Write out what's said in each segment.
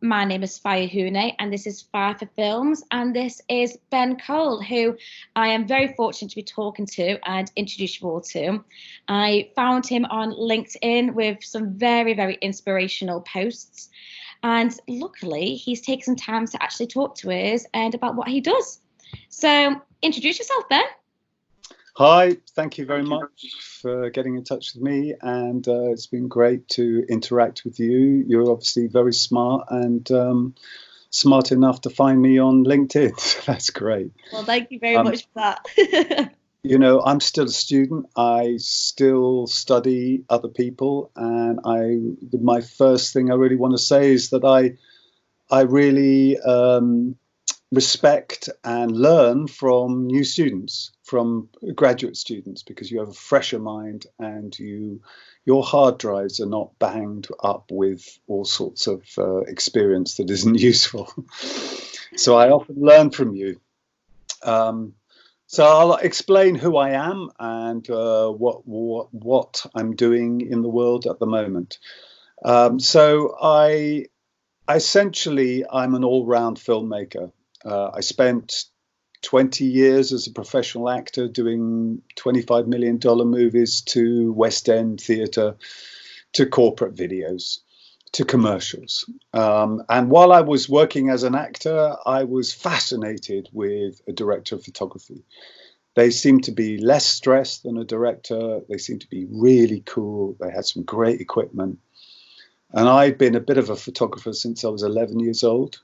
My name is Fyer-Huné, and this is Fire for Films, and this is Ben Cole, who I am very fortunate to be talking to and introduce you all to. I found him on LinkedIn with some very, very inspirational posts, and luckily he's taken some time to actually talk to us and about what he does. So introduce yourself, Ben. Hi, thank you very much for getting in touch with me, and it's been great to interact with you. You're obviously very smart and smart enough to find me on LinkedIn. So that's great. Well, thank you very much for that. You know, I'm still a student. I still study other people, and my first thing I really want to say is that I really respect and learn from new students, from graduate students, because you have a fresher mind and your hard drives are not banged up with all sorts of experience that isn't useful. So I often learn from you. So I'll explain who I am and what I'm doing in the world at the moment. So I'm an all-round filmmaker. I spent 20 years as a professional actor doing $25 million movies, to West End theatre, to corporate videos, to commercials. And while I was working as an actor, I was fascinated with a director of photography. They seemed to be less stressed than a director. They seemed to be really cool. They had some great equipment. And I'd been a bit of a photographer since I was 11 years old.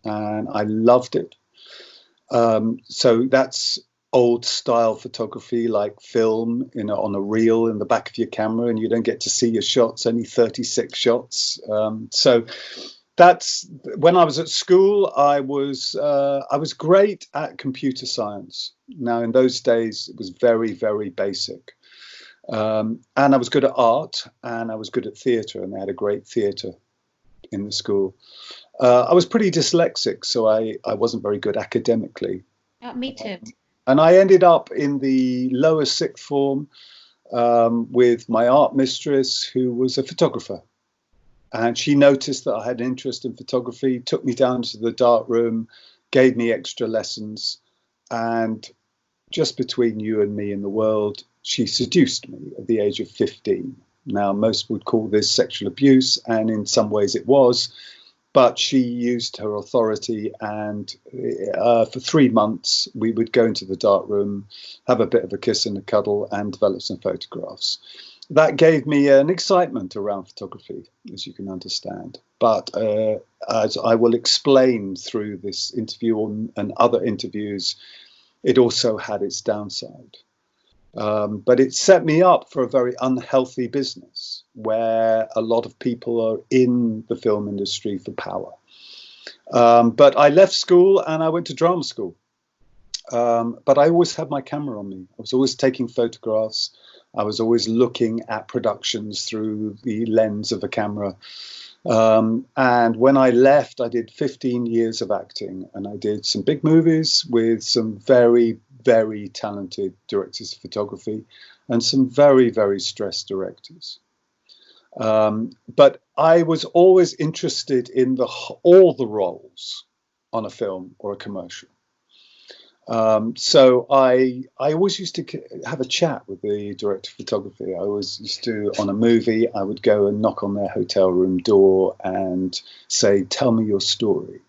And I loved it. So that's old style photography, like film, on a reel in the back of your camera, and you don't get to see your shots, only 36 shots. So that's when I was at school. I was great at computer science. Now, in those days, it was very, very basic. And I was good at art, and I was good at theatre, and they had a great theatre in the school. I was pretty dyslexic, so I wasn't very good academically. Me too. And I ended up in the lower sixth form with my art mistress, who was a photographer. And she noticed that I had an interest in photography, took me down to the dark room, gave me extra lessons. And just between you and me in the world, she seduced me at the age of 15. Now, most would call this sexual abuse, and in some ways it was. But she used her authority, and for 3 months, we would go into the dark room, have a bit of a kiss and a cuddle, and develop some photographs. That gave me an excitement around photography, as you can understand. But as I will explain through this interview and other interviews, it also had its downside. But it set me up for a very unhealthy business where a lot of people are in the film industry for power. But I left school and I went to drama school. But I always had my camera on me. I was always taking photographs. I was always looking at productions through the lens of a camera. And when I left, I did 15 years of acting, and I did some big movies with some very, very talented directors of photography and some very, very stressed directors. But I was always interested in all the roles on a film or a commercial. So I always used to have a chat with the director of photography. I always used to, on a movie, I would go and knock on their hotel room door and say, "Tell me your story."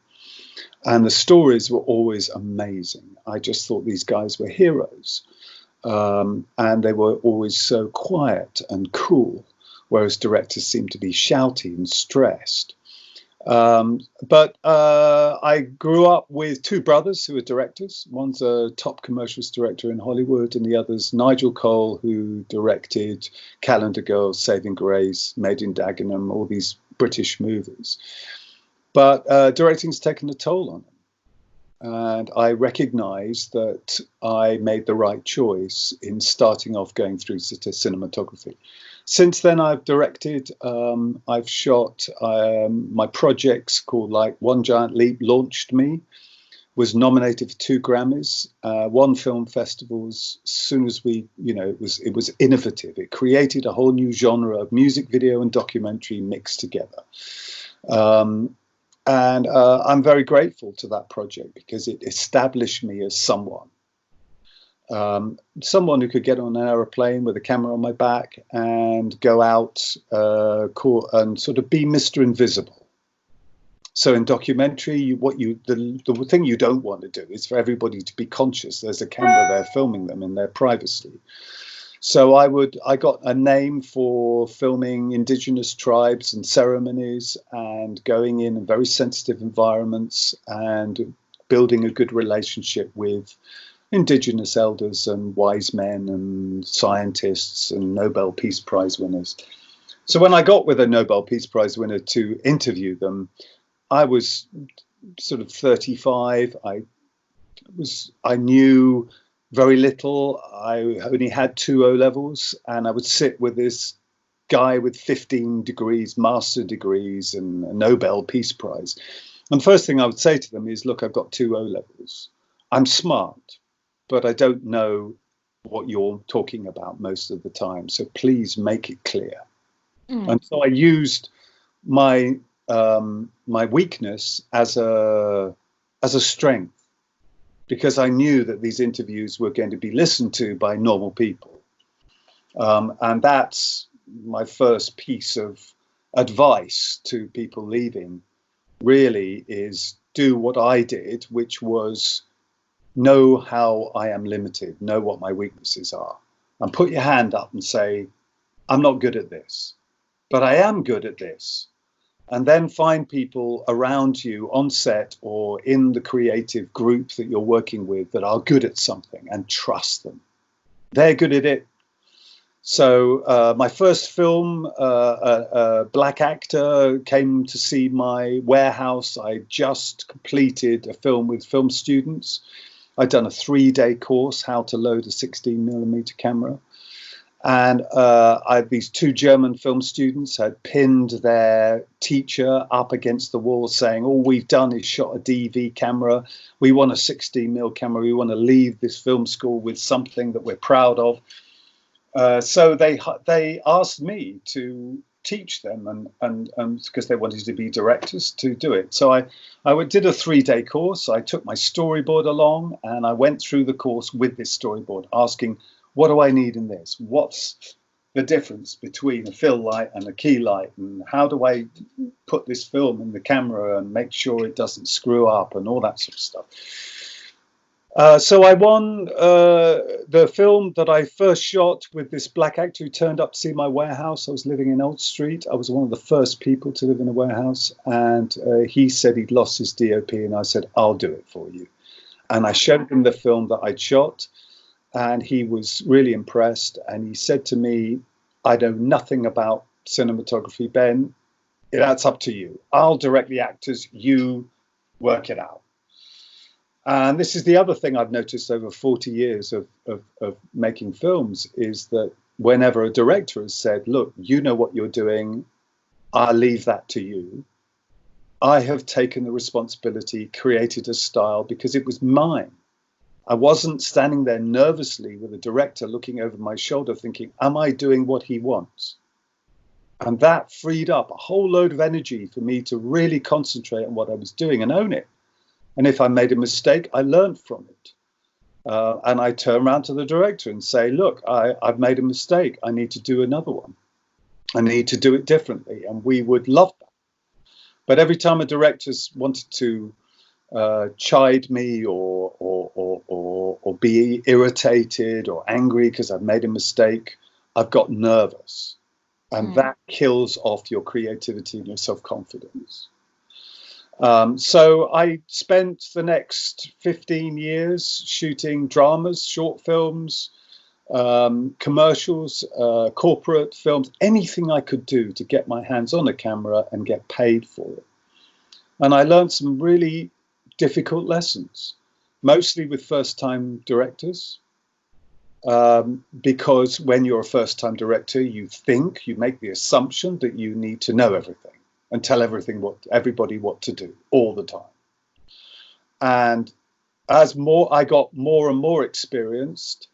And the stories were always amazing. I just thought these guys were heroes. And they were always so quiet and cool, whereas directors seemed to be shouty and stressed. But I grew up with two brothers who are directors. One's a top commercials director in Hollywood, and the other's Nigel Cole, who directed Calendar Girls, Saving Grace, Made in Dagenham, all these British movies. But directing's taken a toll on him. And I recognized that I made the right choice in starting off going through cinematography. Since then, I've directed, I've shot my projects called like One Giant Leap Launched Me, was nominated for 2 Grammys, won film festivals. As soon as we, it was innovative. It created a whole new genre of music video and documentary mixed together. And I'm very grateful to that project because it established me as someone who could get on an aeroplane with a camera on my back and go out and sort of be Mr. Invisible. So in documentary, the thing you don't want to do is for everybody to be conscious there's a camera there filming them in their privacy. So I got a name for filming indigenous tribes and ceremonies and going in very sensitive environments and building a good relationship with indigenous elders and wise men and scientists and Nobel Peace Prize winners. So when I got with a Nobel Peace Prize winner to interview them, I was sort of 35. I knew very little. I only had 2 O-levels, and I would sit with this guy with 15 degrees, master degrees, and a Nobel Peace Prize. And the first thing I would say to them is, look, I've got 2 O-levels. I'm smart, but I don't know what you're talking about most of the time. So please make it clear. And so I used my weakness as a strength, because I knew that these interviews were going to be listened to by normal people. And that's my first piece of advice to people leaving, really, is do what I did, which was know how I am limited, know what my weaknesses are, and put your hand up and say, I'm not good at this, but I am good at this. And then find people around you on set or in the creative group that you're working with that are good at something, and trust them. They're good at it. So my first film, a black actor came to see my warehouse. I just completed a film with film students. I'd done a 3-day course, how to load a 16mm camera. And these 2 German film students had pinned their teacher up against the wall saying, all we've done is shot a DV camera. We want a 16mm camera. We want to leave this film school with something that we're proud of. So they asked me to teach them, and because they wanted to be directors, to do it. So I did a 3-day course. I took my storyboard along, and I went through the course with this storyboard, asking, what do I need in this? What's the difference between a fill light and a key light? And how do I put this film in the camera and make sure it doesn't screw up and all that sort of stuff? So I won the film that I first shot with this black actor who turned up to see my warehouse. I was living in Old Street. I was one of the first people to live in a warehouse. And he said he'd lost his DOP. And I said, I'll do it for you. And I showed him the film that I'd shot. And he was really impressed. And he said to me, I know nothing about cinematography, Ben. That's up to you. I'll direct the actors. You work it out. And this is the other thing I've noticed over 40 years of making films, is that whenever a director has said, look, you know what you're doing, I'll leave that to you, I have taken the responsibility, created a style, because it was mine. I wasn't standing there nervously with a director looking over my shoulder thinking, am I doing what he wants? And that freed up a whole load of energy for me to really concentrate on what I was doing and own it. And if I made a mistake, I learned from it. And I turn around to the director and say, look, I've made a mistake. I need to do another one. I need to do it differently. And we would love that. But every time a director's wanted to chide me or be irritated or angry because I've made a mistake, I've got nervous. And that kills off your creativity and your self-confidence. So I spent the next 15 years shooting dramas, short films, commercials, corporate films, anything I could do to get my hands on a camera and get paid for it. And I learned some really difficult lessons, mostly with first-time directors, because when you're a first-time director, you make the assumption that you need to know everything and tell everybody what to do all the time. And as I got more and more experienced,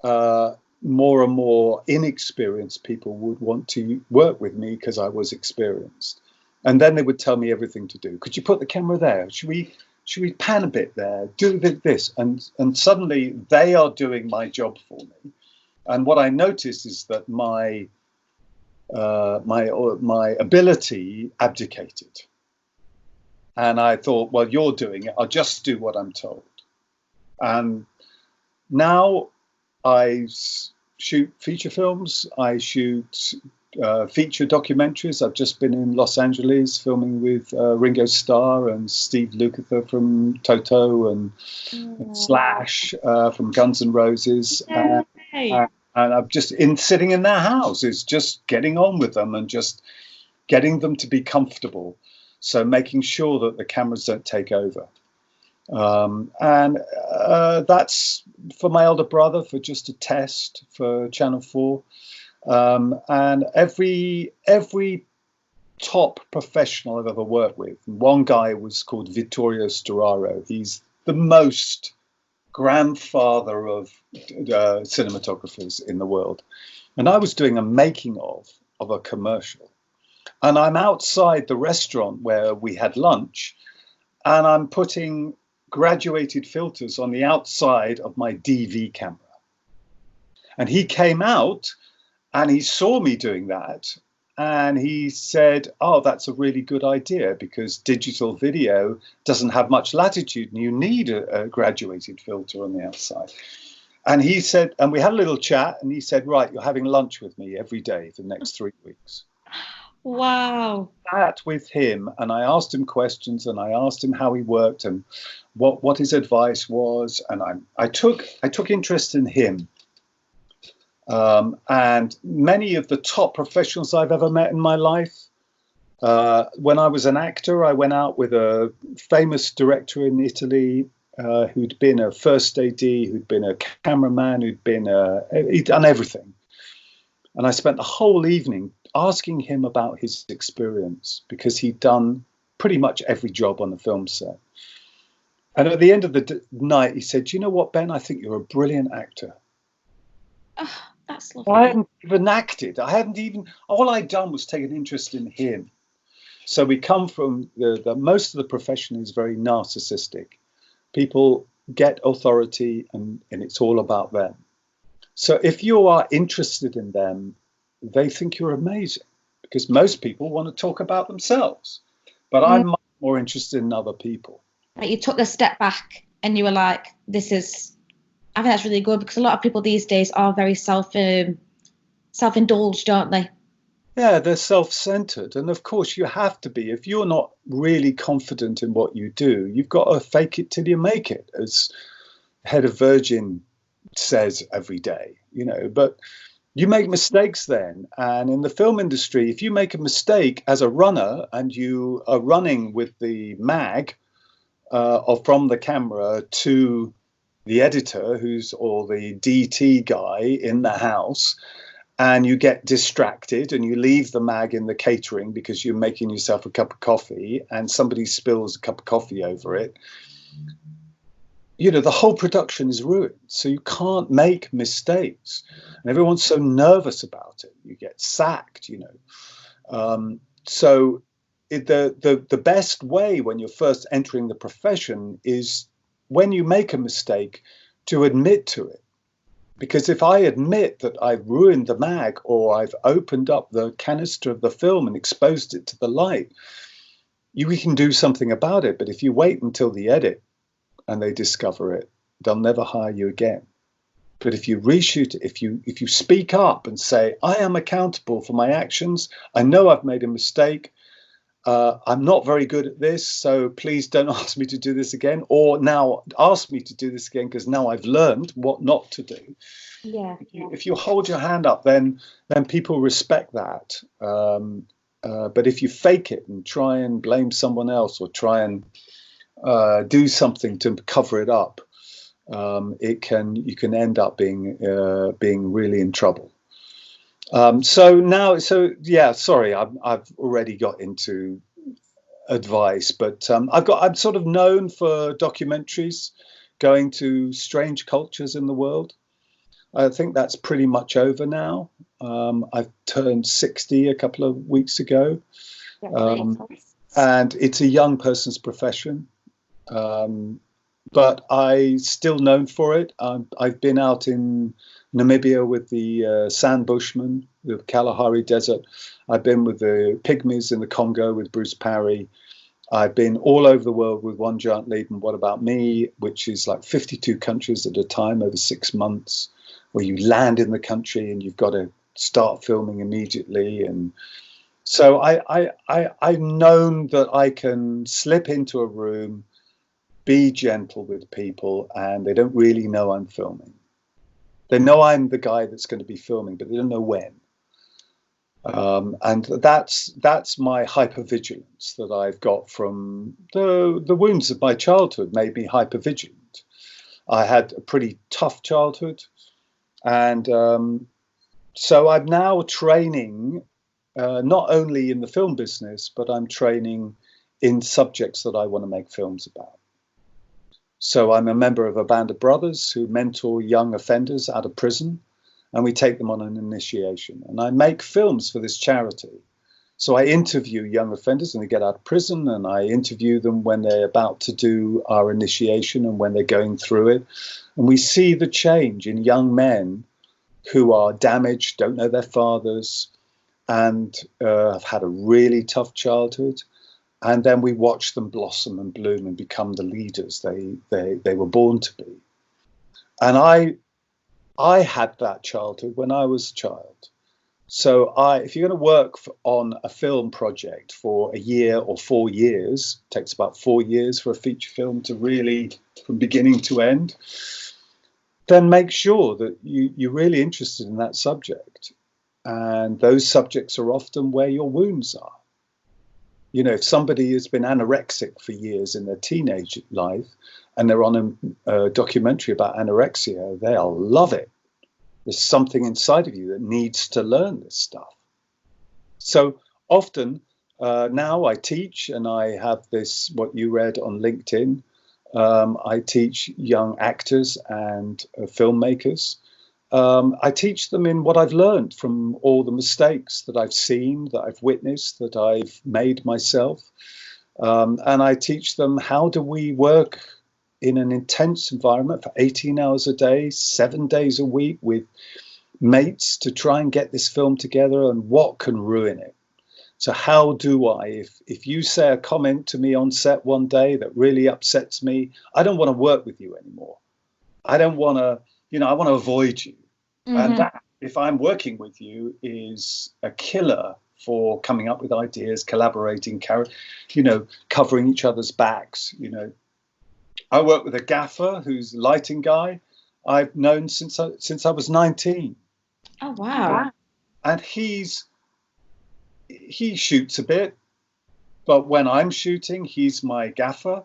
more and more inexperienced people would want to work with me because I was experienced. And then they would tell me everything to do. Could you put the camera there? Should we pan a bit there? Do this. And suddenly they are doing my job for me. And what I noticed is that my ability abdicated. And I thought, well, you're doing it. I'll just do what I'm told. And now I shoot feature films. I shoot feature documentaries. I've just been in Los Angeles filming with Ringo Starr and Steve Lukather from Toto and Slash from Guns N' Roses. And I'm just sitting in their houses, just getting on with them and just getting them to be comfortable. So making sure that the cameras don't take over. And that's for my elder brother, for just a test for Channel 4. And every top professional I've ever worked with, one guy was called Vittorio Storaro. He's the most grandfather of cinematographers in the world. And I was doing a making of a commercial. And I'm outside the restaurant where we had lunch, and I'm putting graduated filters on the outside of my DV camera. And he came out and he saw me doing that. And he said, oh, that's a really good idea, because digital video doesn't have much latitude and you need a graduated filter on the outside. And he said, and we had a little chat, and he said, right, you're having lunch with me every day for the next 3 weeks. Wow. Sat with him, and I asked him questions, and I asked him how he worked and what his advice was. And I took interest in him. And many of the top professionals I've ever met in my life. When I was an actor, I went out with a famous director in Italy who'd been a first AD, who'd been a cameraman, he'd done everything. And I spent the whole evening asking him about his experience, because he'd done pretty much every job on the film set. And at the end of the night, he said, you know what, Ben, I think you're a brilliant actor. Oh, that's lovely. I hadn't even acted. All I'd done was take an interest in him. So we come from most of the profession is very narcissistic. People get authority and it's all about them. So if you are interested in them, they think you're amazing, because most people want to talk about themselves. But I'm much more interested in other people. Like, you took a step back and you were like, I think that's really good, because a lot of people these days are very self-indulged, aren't they? Yeah, they're self-centered. And of course you have to be. If you're not really confident in what you do, you've got to fake it till you make it, as head of Virgin says every day, but you make mistakes then. And in the film industry, if you make a mistake as a runner and you are running with the mag or from the camera to the editor or the DT guy in the house, and you get distracted and you leave the mag in the catering because you're making yourself a cup of coffee and somebody spills a cup of coffee over it, the whole production is ruined. So you can't make mistakes. And everyone's so nervous about it. You get sacked, So the best way when you're first entering the profession is, when you make a mistake, to admit to it. Because if I admit that I've ruined the mag, or I've opened up the canister of the film and exposed it to the light, we can do something about it. But if you wait until the edit and they discover it, they'll never hire you again. But if you reshoot it, if you speak up and say, I am accountable for my actions, I know I've made a mistake, I'm not very good at this, so please don't ask me to do this again, or now ask me to do this again because now I've learned what not to do. Yeah. If you hold your hand up, then people respect that. But if you fake it and try and blame someone else, or try and do something to cover it up, you can end up being really in trouble. Sorry, I've already got into advice, but I'm sort of known for documentaries, going to strange cultures in the world. I think that's pretty much over now. I've turned 60 a couple of weeks ago. And it's a young person's profession. But I still known for it. I've been out in Namibia with the Sand Bushmen, the Kalahari Desert. I've been with the Pygmies in the Congo with Bruce Parry. I've been all over the world with One Giant Leap and What About Me, which is like 52 countries at a time over 6 months, where you land in the country and you've got to start filming immediately. And so I've known that I can slip into a room, be gentle with people, and they don't really know I'm filming. They know I'm the guy that's going to be filming, but they don't know when. And that's my hypervigilance that I've got from the wounds of my childhood made me hypervigilant. I had a pretty tough childhood, and so I'm now training not only in the film business, but I'm training in subjects that I want to make films about. So I'm a member of a band of brothers who mentor young offenders out of prison, and we take them on an initiation. And I make films for this charity. So I interview young offenders when they get out of prison, and I interview them when they're about to do our initiation and when they're going through it. And we see the change in young men who are damaged, don't know their fathers, and have had a really tough childhood. And then we watch them blossom and bloom and become the leaders they were born to be. And I had that childhood when I was a child. So if you're going to work on a film project for a year or 4 years, it takes about 4 years for a feature film to really, from beginning to end, then make sure that you're really interested in that subject. And those subjects are often where your wounds are. You know, if somebody has been anorexic for years in their teenage life and they're on a documentary about anorexia, they'll love it. There's something inside of you that needs to learn this stuff. So often now I teach, and I have this, what you read on LinkedIn, I teach young actors and filmmakers. I teach them in what I've learned from all the mistakes that I've seen, that I've witnessed, that I've made myself. And I teach them, how do we work in an intense environment for 18 hours a day, 7 days a week with mates to try and get this film together, and what can ruin it? So how do I, if you say a comment to me on set one day that really upsets me, I don't want to work with you anymore. I don't want to, I want to avoid you. Mm-hmm. And that, if I'm working with you, is a killer for coming up with ideas, collaborating, covering each other's backs. I work with a gaffer who's a lighting guy I've known since I was 19. Oh, wow. And he shoots a bit, but when I'm shooting, he's my gaffer,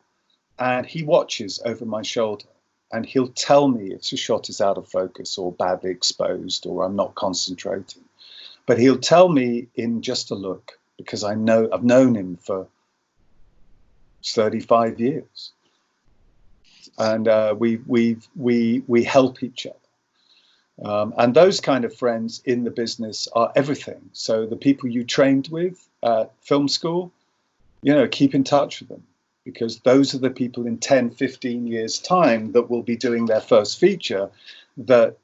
and he watches over my shoulder. And he'll tell me if the shot is out of focus or badly exposed or I'm not concentrating. But he'll tell me in just a look, because I've known him for 35 years. And we help each other. And those kind of friends in the business are everything. So the people you trained with at film school, keep in touch with them. Because those are the people in 10, 15 years' time that will be doing their first feature that,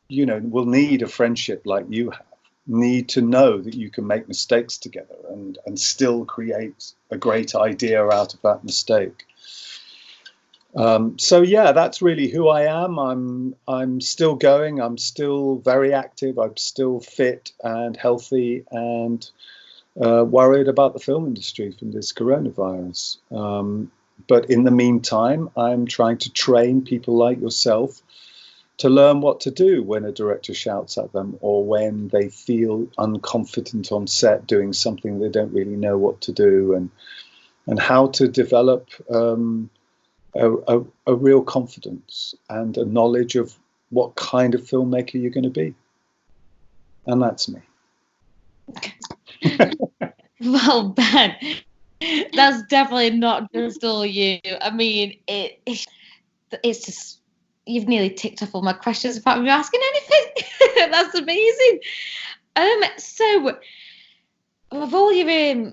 will need a friendship like you have, need to know that you can make mistakes together and still create a great idea out of that mistake. So, yeah, that's really who I am. I'm still going. I'm still very active. I'm still fit and healthy and worried about the film industry from this coronavirus. But in the meantime, I'm trying to train people like yourself to learn what to do when a director shouts at them, or when they feel unconfident on set doing something they don't really know what to do, and how to develop a real confidence and a knowledge of what kind of filmmaker you're going to be. And that's me. Well, Ben, that's definitely not just all you. I mean, it's just, you've nearly ticked off all my questions without me asking anything. That's amazing. So, of all your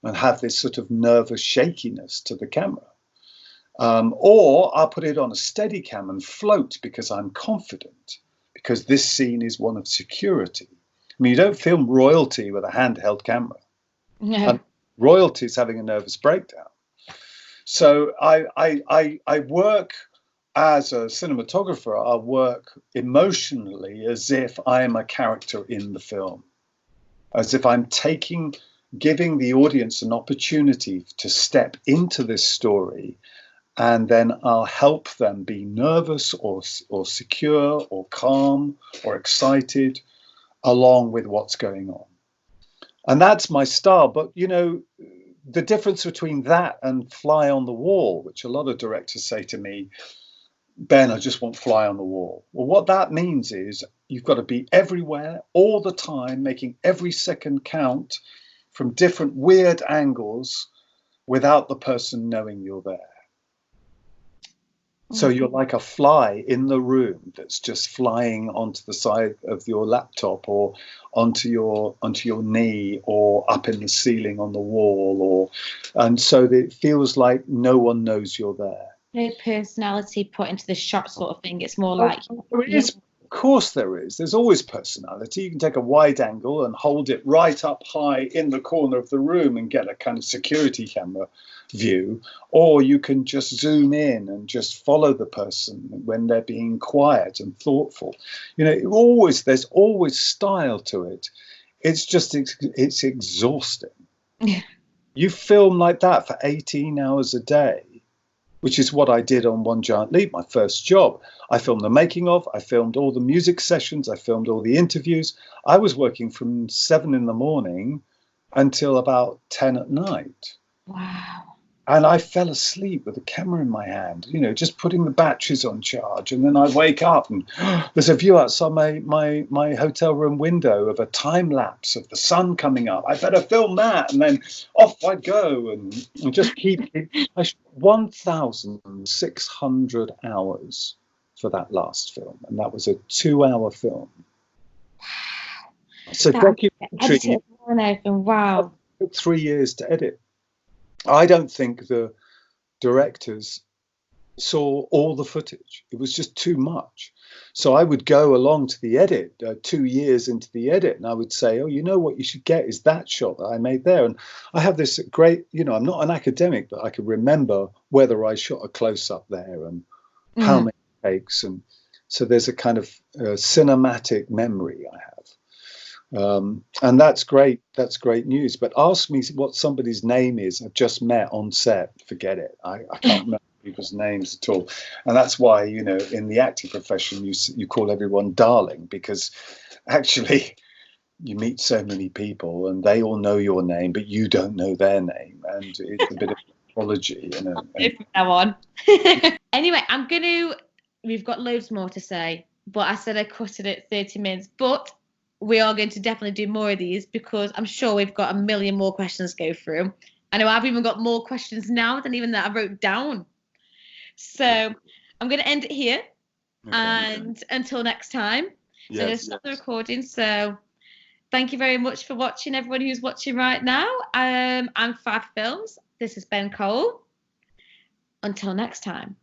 and have this sort of nervous shakiness to the camera. Or I'll put it on a steady cam and float because I'm confident, because this scene is one of security. I mean, you don't film royalty with a handheld camera. No. Royalty is having a nervous breakdown. So I work as a cinematographer, I work emotionally as if I am a character in the film, as if I'm giving the audience an opportunity to step into this story, and then I'll help them be nervous or secure or calm or excited along with what's going on. And that's my style. But, you know, the difference between that and fly on the wall, which a lot of directors say to me, Ben, I just want fly on the wall. Well, what that means is you've got to be everywhere all the time, making every second count from different weird angles without the person knowing you're there. So you're like a fly in the room that's just flying onto the side of your laptop or onto your knee or up in the ceiling on the wall, and so it feels like no one knows you're there. No personality put into the shot sort of thing. It's more like there is, of course there is. There's always personality. You can take a wide angle and hold it right up high in the corner of the room and get a kind of security camera view, or you can just zoom in and just follow the person when they're being quiet and thoughtful. You know, there's always style to it. It's just it's exhausting. Yeah. You film like that for 18 hours a day, which is what I did on One Giant Leap, my first job. I filmed the making of, I filmed all the music sessions, I filmed all the interviews. I was working from 7 in the morning until about 10 at night. Wow. And I fell asleep with a camera in my hand, you know, just putting the batteries on charge. And then I wake up and there's a view outside my hotel room window of a time lapse of the sun coming up. I better film that. And then off I go and just keep it. I shot 1,600 hours for that last film. And that was a 2-hour film. Wow. So documentary. Wow. It took 3 years to edit. I don't think the directors saw all the footage. It was just too much. So I would go along to the edit 2 years into the edit, and I would say, oh, you know what you should get is that shot that I made there. And I have this great, you know, I'm not an academic, but I can remember whether I shot a close up there and how many takes. And so there's a kind of cinematic memory I have. And that's great. That's great news. But ask me what somebody's name is I've just met on set. Forget it. I can't remember people's names at all. And that's why, you know, in the acting profession, you call everyone darling, because actually you meet so many people and they all know your name, but you don't know their name. And it's a bit of apology. You know. From now on. Anyway, we've got loads more to say, but I said I cut it at 30 minutes. But we are going to definitely do more of these because I'm sure we've got a million more questions to go through. I know I've even got more questions now than even that I wrote down. So I'm going to end it here. Okay. And until next time. So I'm going to stop the recording. So thank you very much for watching, everyone who's watching right now. I'm Fyer-Films. This is Ben Cole. Until next time.